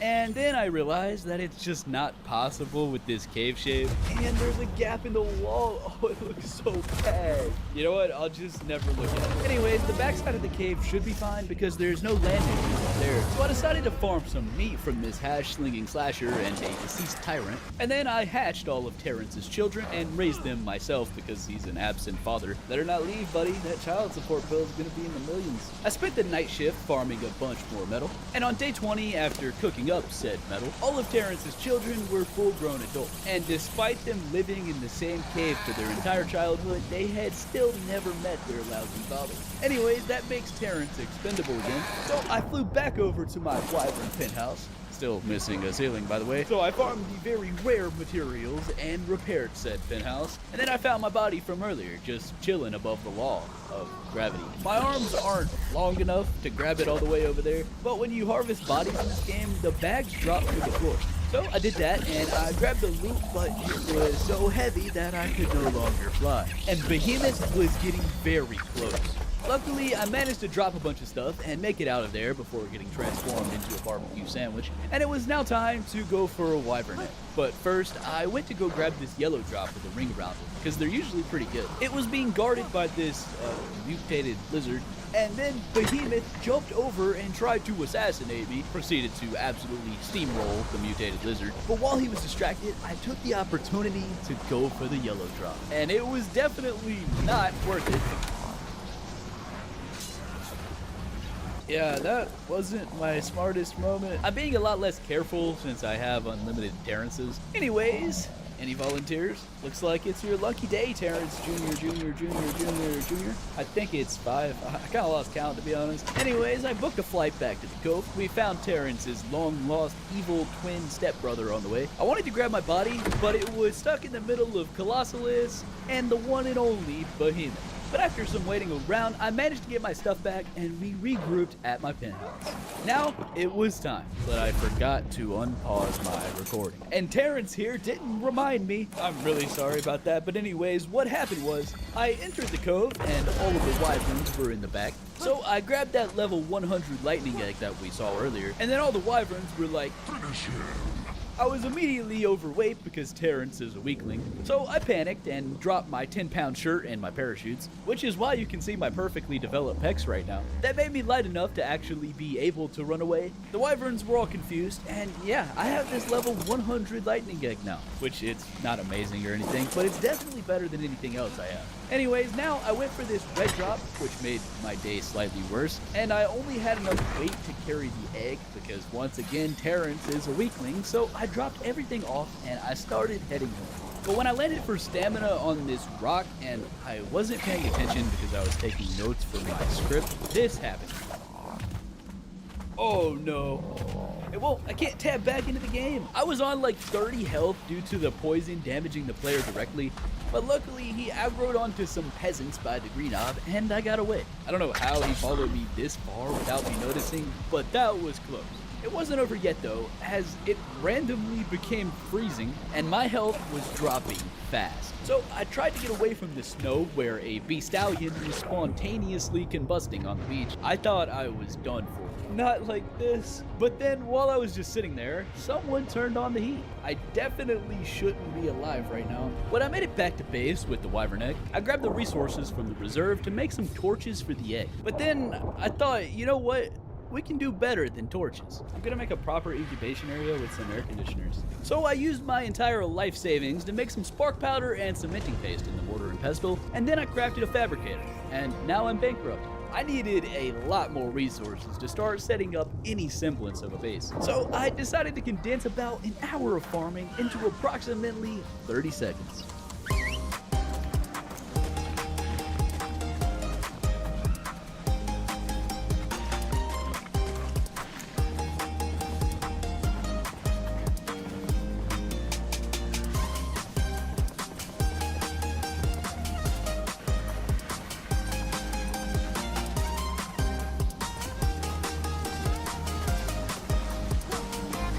Speaker 1: and then I realized that it's just not possible with this cave shape. And there's a gap in the wall. Oh, it looks so bad. You know what? I'll just never look at it. Anyways, the backside of the cave should be fine because there's no land up there. So I decided to farm some meat from this hash-slinging slasher and a deceased tyrant. And then I hatched all of Terrence's children and raised them myself because he's an absent father. Better not leave, buddy. That child support bill is gonna be in the millions. I spent the night shift farming a bunch more metal. And on day 20, after cooking using up said metal. All of Terrence's children were full-grown adults, and despite them living in the same cave for their entire childhood, they had still never met their lousy father. Anyways, that makes Terrence expendable again, so I flew back over to my wyvern penthouse. Still missing a ceiling, by the way. So I farmed the very rare materials and repaired said penthouse. And then I found my body from earlier, just chilling above the law of gravity. My arms aren't long enough to grab it all the way over there, but when you harvest bodies in this game, the bags drop to the floor. So I did that, and I grabbed the loot, but it was so heavy that I could no longer fly. And Behemoth was getting very close. Luckily, I managed to drop a bunch of stuff and make it out of there before getting transformed into a barbecue sandwich, and it was now time to go for a wyvern egg. But first, I went to go grab this yellow drop with a ring around it, because they're usually pretty good. It was being guarded by this mutated lizard, and then Behemoth jumped over and tried to assassinate me, proceeded to absolutely steamroll the mutated lizard. But while he was distracted, I took the opportunity to go for the yellow drop, and it was definitely not worth it. Yeah, that wasn't my smartest moment. I'm being a lot less careful since I have unlimited Terrences. Anyways, any volunteers? Looks like it's your lucky day, Terrence Jr. I think it's 5. I kind of lost count, to be honest. Anyways, I booked a flight back to the cove. We found Terrence's long-lost evil twin stepbrother on the way. I wanted to grab my body, but it was stuck in the middle of Colossalis and the one and only Behemoth. But after some waiting around, I managed to get my stuff back and we regrouped at my penthouse. Now, it was time, but I forgot to unpause my recording. And Terrence here didn't remind me. I'm really sorry about that, but anyways, what happened was, I entered the cove and all of the wyverns were in the back. So I grabbed that level 100 lightning egg that we saw earlier, and then all the wyverns were like, "Finish him." I was immediately overweight because Terrence is a weakling, so I panicked and dropped my 10-pound shirt and my parachutes, which is why you can see my perfectly developed pecs right now. That made me light enough to actually be able to run away. The wyverns were all confused, and yeah, I have this level 100 lightning egg now, which it's not amazing or anything, but it's definitely better than anything else I have. Anyways, now I went for this red drop, which made my day slightly worse, and I only had enough weight to carry the egg because once again, Terrence is a weakling, so I dropped everything off and I started heading home. But when I landed for stamina on this rock and I wasn't paying attention because I was taking notes for my script, this happened. Oh no. Well, I can't tab back into the game. I was on like 30 health due to the poison damaging the player directly, but luckily he aggroed onto some peasants by the green knob and I got away. I don't know how he followed me this far without me noticing, but that was close. It wasn't over yet though, as it randomly became freezing and my health was dropping fast. So I tried to get away from the snow where a beastallion was spontaneously combusting on the beach. I thought I was done for. Not like this. But then while I was just sitting there, someone turned on the heat. I definitely shouldn't be alive right now. When I made it back to base with the wyvern egg, I grabbed the resources from the reserve to make some torches for the egg. But then I thought, you know what? We can do better than torches. I'm gonna make a proper incubation area with some air conditioners. So I used my entire life savings to make some spark powder and cementing paste in the mortar and pestle, and then I crafted a fabricator, and now I'm bankrupt. I needed a lot more resources to start setting up any semblance of a base. So I decided to condense about an hour of farming into approximately 30 seconds.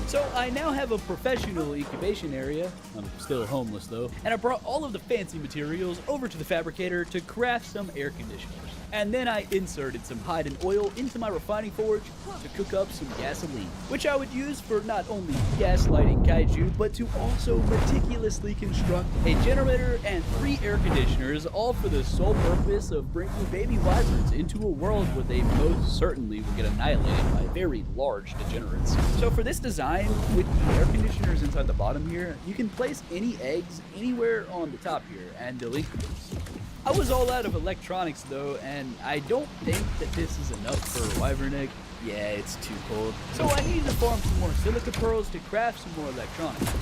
Speaker 1: So I now have a professional incubation area. I'm still homeless though. And I brought all of the fancy materials over to the fabricator to craft some air conditioners. And then I inserted some hide and oil into my refining forge to cook up some gasoline, which I would use for not only gaslighting kaiju, but to also meticulously construct a generator and 3 air conditioners, all for the sole purpose of bringing baby wyverns into a world where they most certainly will get annihilated by very large degenerates. So for this design, with the air conditioners inside the bottom here, you can place any eggs anywhere on the top here and they'll incubate. I was all out of electronics though, and I don't think that this is enough for a wyvern egg. Yeah, it's too cold. So I needed to farm some more silica pearls to craft some more electronics.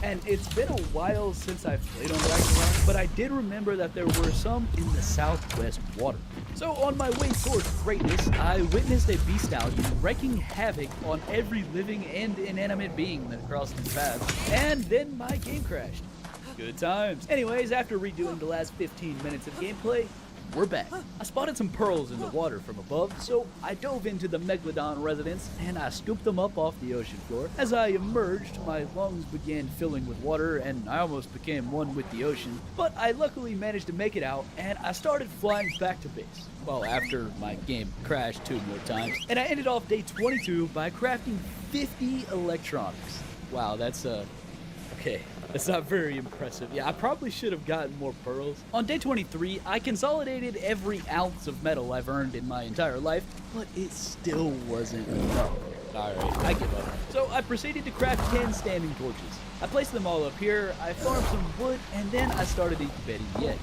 Speaker 1: And it's been a while since I've played on Ragnarok, but I did remember that there were some in the southwest water. So on my way towards greatness, I witnessed a beast stallion wreaking havoc on every living and inanimate being that crossed his path. And then my game crashed. Good times. Anyways, after redoing the last 15 minutes of gameplay, we're back. I spotted some pearls in the water from above, so I dove into the Megalodon residence and I scooped them up off the ocean floor. As I emerged, my lungs began filling with water and I almost became one with the ocean, but I luckily managed to make it out and I started flying back to base. Well, after my game crashed 2 more times, and I ended off day 22 by crafting 50 electronics. Wow, that's okay. That's not very impressive. Yeah, I probably should have gotten more pearls. On day 23, I consolidated every ounce of metal I've earned in my entire life, but it still wasn't enough. Alright, I give up. So I proceeded to craft 10 standing torches. I placed them all up here, I farmed some wood, and then I started incubating the egg.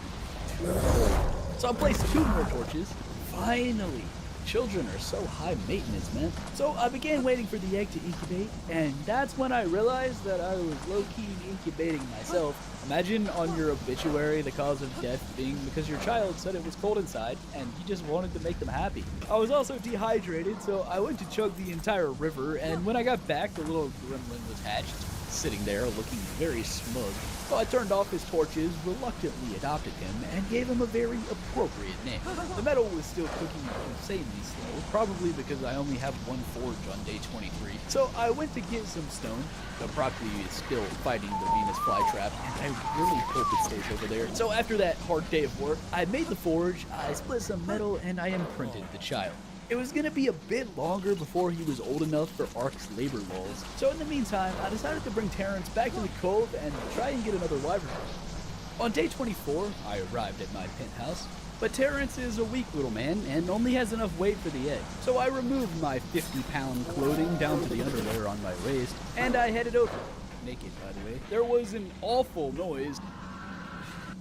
Speaker 1: So I placed 2 more torches. Finally! Children are so high maintenance, man. So I began waiting for the egg to incubate, and that's when I realized that I was low-key incubating myself. Imagine on your obituary the cause of death being because your child said it was cold inside and you just wanted to make them happy. I was also dehydrated, so I went to chug the entire river, and when I got back, the little gremlin was hatched, sitting there looking very smug. So I turned off his torches, reluctantly adopted him, and gave him a very appropriate name. The metal was still cooking insanely slow, probably because I only have 1 forge on day 23. So I went to get some stone. The broccoli is still fighting the Venus flytrap, and I really hope it stays over there. So after that hard day of work, I made the forge, I split some metal, and I imprinted the child. It was going to be a bit longer before he was old enough for Ark's labor laws. So in the meantime, I decided to bring Terrence back to the cove and try and get another wyvern. On day 24, I arrived at my penthouse, but Terrence is a weak little man and only has enough weight for the egg. So I removed my 50-pound clothing down to the underwear on my waist, and I headed over. Naked, by the way. There was an awful noise,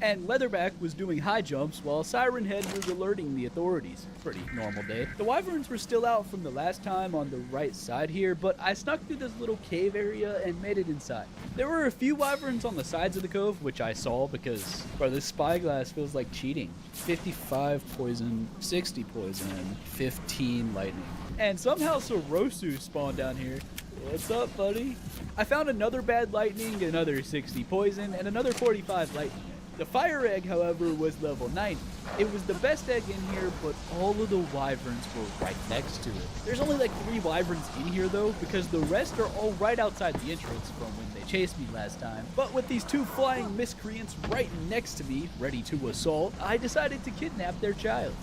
Speaker 1: and Leatherback was doing high jumps while Siren Head was alerting the authorities. Pretty normal day. The wyverns were still out from the last time on the right side here, but I snuck through this little cave area and made it inside. There were a few wyverns on the sides of the cove, which I saw because, bro, this spyglass feels like cheating. 55 poison, 60 poison, 15 lightning. And somehow Sorosu spawned down here. What's up, buddy? I found another bad lightning, another 60 poison, and another 45 lightning. The fire egg, however, was level 90. It was the best egg in here, but all of the wyverns were right next to it. There's only like 3 wyverns in here though, because the rest are all right outside the entrance from when they chased me last time. But with these 2 flying miscreants right next to me, ready to assault, I decided to kidnap their child.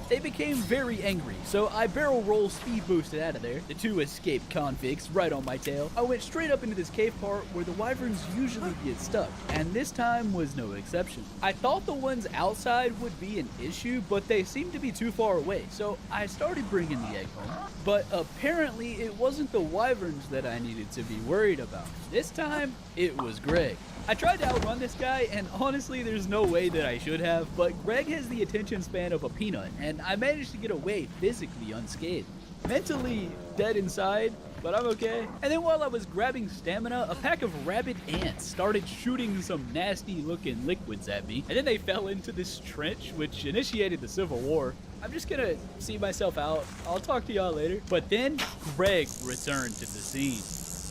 Speaker 1: They became very angry, so I barrel roll speed boosted out of there. The 2 escaped convicts right on my tail. I went straight up into this cave part where the wyverns usually get stuck, and this time was no exception. I thought the ones outside would be an issue, but they seemed to be too far away, so I started bringing the egg home. But apparently it wasn't the wyverns that I needed to be worried about. This time, it was Greg. I tried to outrun this guy, and honestly, there's no way that I should have, but Greg has the attention span of a peanut, and I managed to get away physically unscathed. Mentally dead inside, but I'm okay. And then while I was grabbing stamina, a pack of rabid ants started shooting some nasty looking liquids at me, and then they fell into this trench, which initiated the Civil War. I'm just gonna see myself out. I'll talk to y'all later. But then Greg returned to the scene.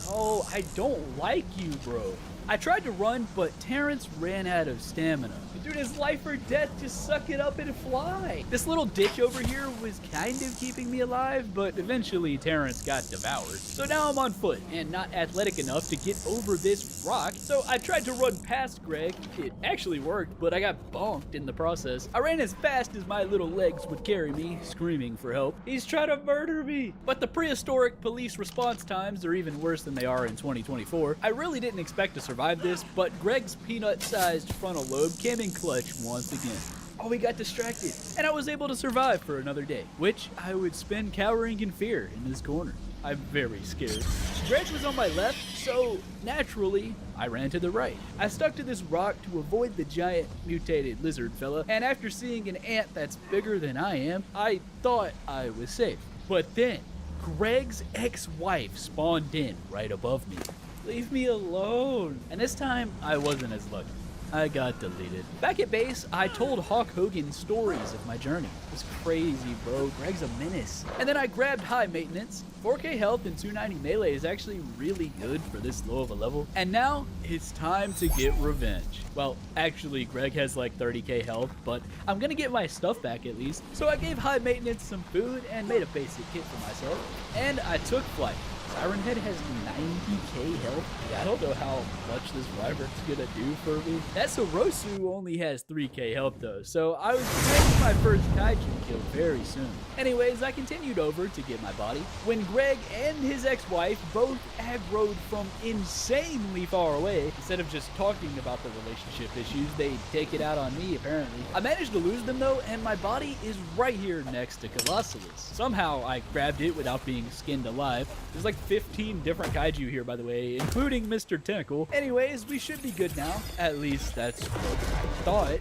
Speaker 1: Oh, I don't like you, bro. I tried to run, but Terrence ran out of stamina. Dude, it's life or death, just suck it up and fly. This little ditch over here was kind of keeping me alive, but eventually Terrence got devoured. So now I'm on foot and not athletic enough to get over this rock. So I tried to run past Greg. It actually worked, but I got bonked in the process. I ran as fast as my little legs would carry me, screaming for help. He's trying to murder me. But the prehistoric police response times are even worse than they are in 2024. I really didn't expect to survive this, but Greg's peanut-sized frontal lobe came in clutch once again. Oh, he got distracted, and I was able to survive for another day, which I would spend cowering in fear in this corner. I'm very scared. Greg was on my left, so naturally, I ran to the right. I stuck to this rock to avoid the giant mutated lizard fella, and after seeing an ant that's bigger than I am, I thought I was safe. But then, Greg's ex-wife spawned in right above me. Leave me alone. And this time, I wasn't as lucky. I got deleted. Back at base, I told Hawk Hogan stories of my journey. It was crazy, bro. Greg's a menace. And then I grabbed high maintenance. 4k health and 290 melee is actually really good for this low of a level. And now, it's time to get revenge. Well, actually, Greg has like 30k health, but I'm gonna get my stuff back at least. So I gave high maintenance some food and made a basic kit for myself. And I took flight. Siren Head has 90k health. Yeah, I don't know how much this wyvern's gonna do for me. That Sorosu only has 3k health though, so I was getting my first kaiju kill very soon. Anyways, I continued over to get my body when Greg and his ex-wife both aggroed from insanely far away. Instead of just talking about the relationship issues, they take it out on me apparently. I managed to lose them though, and my body is right here next to Colossalus. Somehow I grabbed it without being skinned alive. There's like 15 different kaiju here, by the way, including Mr. Tentacle. Anyways, we should be good now. At least that's what I thought.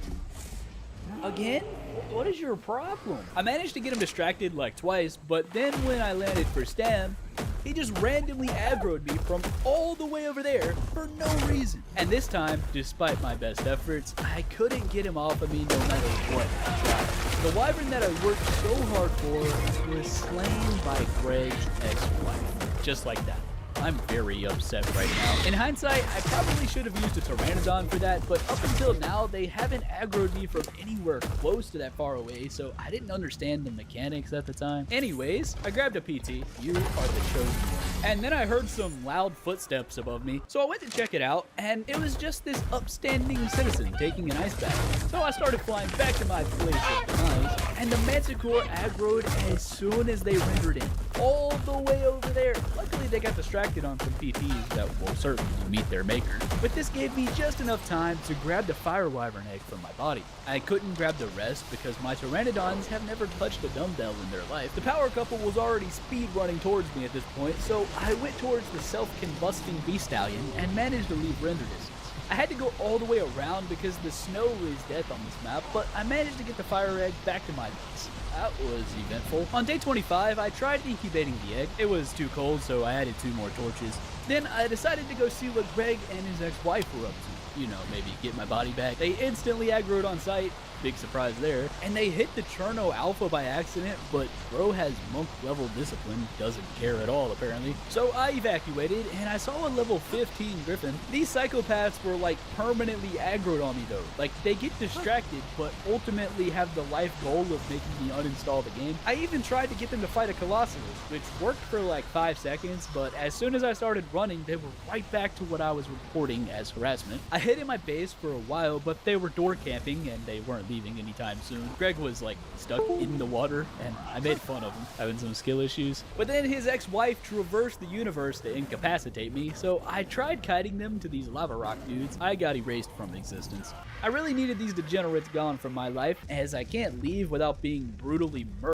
Speaker 1: Again? What is your problem? I managed to get him distracted like twice, but then when I landed for Stam, he just randomly aggroed me from all the way over there for no reason. And this time, despite my best efforts, I couldn't get him off of me no matter what I tried. The wyvern that I worked so hard for was slain by Greg's ex-wife. Just like that. I'm very upset right now. In hindsight, I probably should have used a Pteranodon for that, but up until now, they haven't aggroed me from anywhere close to that far away, so I didn't understand the mechanics at the time. Anyways, I grabbed a PT. You are the chosen one. And then I heard some loud footsteps above me, so I went to check it out, and it was just this upstanding citizen taking an ice bath. So I started flying back to my place of demise, and the Manticore aggroed as soon as they rendered in, all the way over there. Luckily, they got distracted on some PTs that will certainly meet their maker. But this gave me just enough time to grab the Fire Wyvern egg from my body. I couldn't grab the rest because my Pteranodons have never touched a dumbbell in their life. The power couple was already speed running towards me at this point, so I went towards the self-combusting Beast Stallion and managed to leave render distance. I had to go all the way around because the snow is death on this map, but I managed to get the fire egg back to my base. That was eventful. On day 25, I tried incubating the egg. It was too cold, so I added 2 more torches. Then I decided to go see what Greg and his ex-wife were up to. You know, maybe get my body back. They instantly aggroed on sight. Big surprise there. And they hit the Cherno Alpha by accident, but bro has monk level discipline, doesn't care at all apparently. So I evacuated and I saw a level 15 Griffin. These psychopaths were like permanently aggroed on me though. Like they get distracted, but ultimately have the life goal of making me uninstall the game. I even tried to get them to fight a Colossus, which worked for like 5 seconds, but as soon as I started running, they were right back to what I was reporting as harassment. I hid in my base for a while, but they were door camping and they weren't leaving anytime soon. Greg was like stuck in the water and I made fun of him, having some skill issues. But then his ex-wife traversed the universe to incapacitate me, so I tried kiting them to these lava rock dudes. I got erased from existence. I really needed these degenerates gone from my life, as I can't leave without being brutally murdered.